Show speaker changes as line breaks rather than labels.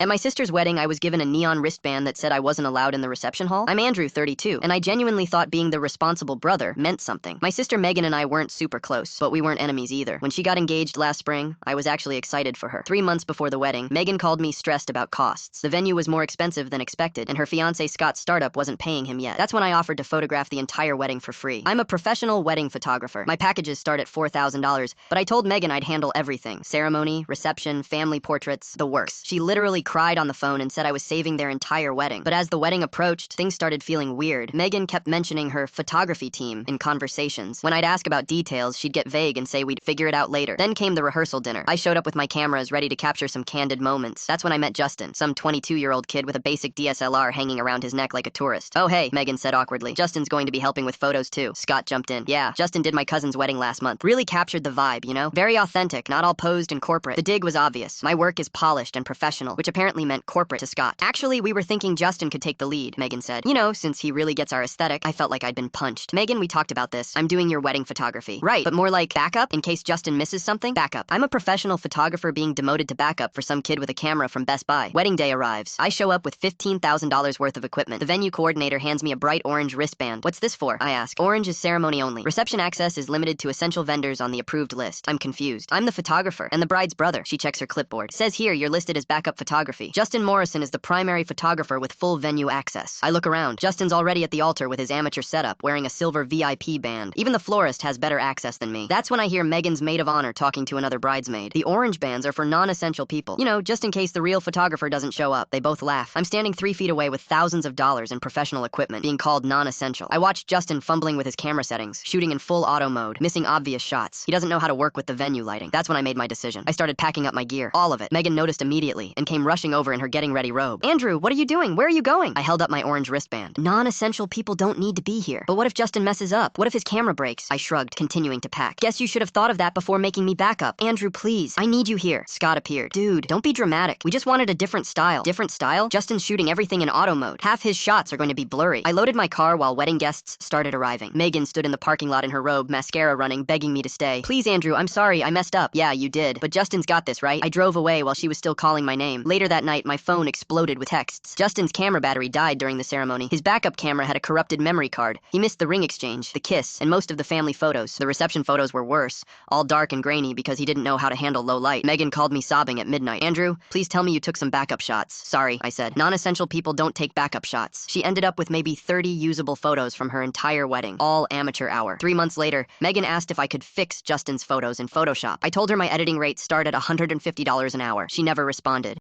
At my sister's wedding, I was given a neon wristband that said I wasn't allowed in the reception hall. I'm Andrew, 32, and I genuinely thought being the responsible brother meant something. My sister Megan and I weren't super close, but we weren't enemies either. When she got engaged last spring, I was actually excited for her. 3 months before the wedding, Megan called me stressed about costs. The venue was more expensive than expected, and her fiance Scott's startup wasn't paying him yet. That's when I offered to photograph the entire wedding for free. I'm a professional wedding photographer. My packages start at $4,000, but I told Megan I'd handle everything: ceremony, reception, family portraits, the works. She literally cried on the phone and said I was saving their entire wedding. But as the wedding approached, things started feeling weird. Megan kept mentioning her photography team in conversations. When I'd ask about details, she'd get vague and say we'd figure it out later. Then came the rehearsal dinner. I showed up with my cameras ready to capture some candid moments. That's when I met Justin, some 22-year-old kid with a basic DSLR hanging around his neck like a tourist. "Oh hey," Megan said awkwardly. "Justin's going to be helping with photos too." Scott jumped in. "Yeah, Justin did my cousin's wedding last month. Really captured the vibe, you know? Very authentic, not all posed and corporate." The dig was obvious. My work is polished and professional, which apparently meant corporate to Scott. "Actually, we were thinking Justin could take the lead," Megan said. "You know, since he really gets our aesthetic." I felt like I'd been punched. "Megan, we talked about this. I'm doing your wedding photography." "Right, but more like backup in case Justin misses something?" "Backup. I'm a professional photographer being demoted to backup for some kid with a camera from Best Buy." Wedding day arrives. I show up with $15,000 worth of equipment. The venue coordinator hands me a bright orange wristband. "What's this for?" I ask. "Orange is ceremony only. Reception access is limited to essential vendors on the approved list." I'm confused. "I'm the photographer and the bride's brother." She checks her clipboard. "Says here you're listed as backup photography. Justin Morrison is the primary photographer with full venue access." I look around. Justin's already at the altar with his amateur setup, wearing a silver VIP band. Even the florist has better access than me. That's when I hear Megan's maid of honor talking to another bridesmaid. "The orange bands are for non-essential people. You know, just in case the real photographer doesn't show up." They both laugh. I'm standing 3 feet away with thousands of dollars in professional equipment, being called non-essential. I watch Justin fumbling with his camera settings, shooting in full auto mode, missing obvious shots. He doesn't know how to work with the venue lighting. That's when I made my decision. I started packing up my gear. All of it. Megan noticed immediately and came rushing over in her getting ready robe. "Andrew, what are you doing? Where are you going?" I held up my orange wristband. "Non-essential people don't need to be here." "But what if Justin messes up? What if his camera breaks?" I shrugged, continuing to pack. "Guess you should have thought of that before making me backup." "Andrew, please. I need you here." Scott appeared. "Dude, don't be dramatic. We just wanted a different style." "Different style? Justin's shooting everything in auto mode. Half his shots are going to be blurry." I loaded my car while wedding guests started arriving. Megan stood in the parking lot in her robe, mascara running, begging me to stay. "Please, Andrew, I'm sorry. I messed up." "Yeah, you did. But Justin's got this, right?" I drove away while she was still calling my name. Later that night, my phone exploded with texts. Justin's camera battery died during the ceremony. His backup camera had a corrupted memory card. He missed the ring exchange, the kiss, and most of the family photos. The reception photos were worse, all dark and grainy because he didn't know how to handle low light. Megan called me sobbing at midnight. "Andrew, please tell me you took some backup shots." "Sorry," I said. "Non-essential people don't take backup shots." She ended up with maybe 30 usable photos from her entire wedding, all amateur hour. 3 months later, Megan asked if I could fix Justin's photos in Photoshop. I told her my editing rates start at $150 an hour. She never responded.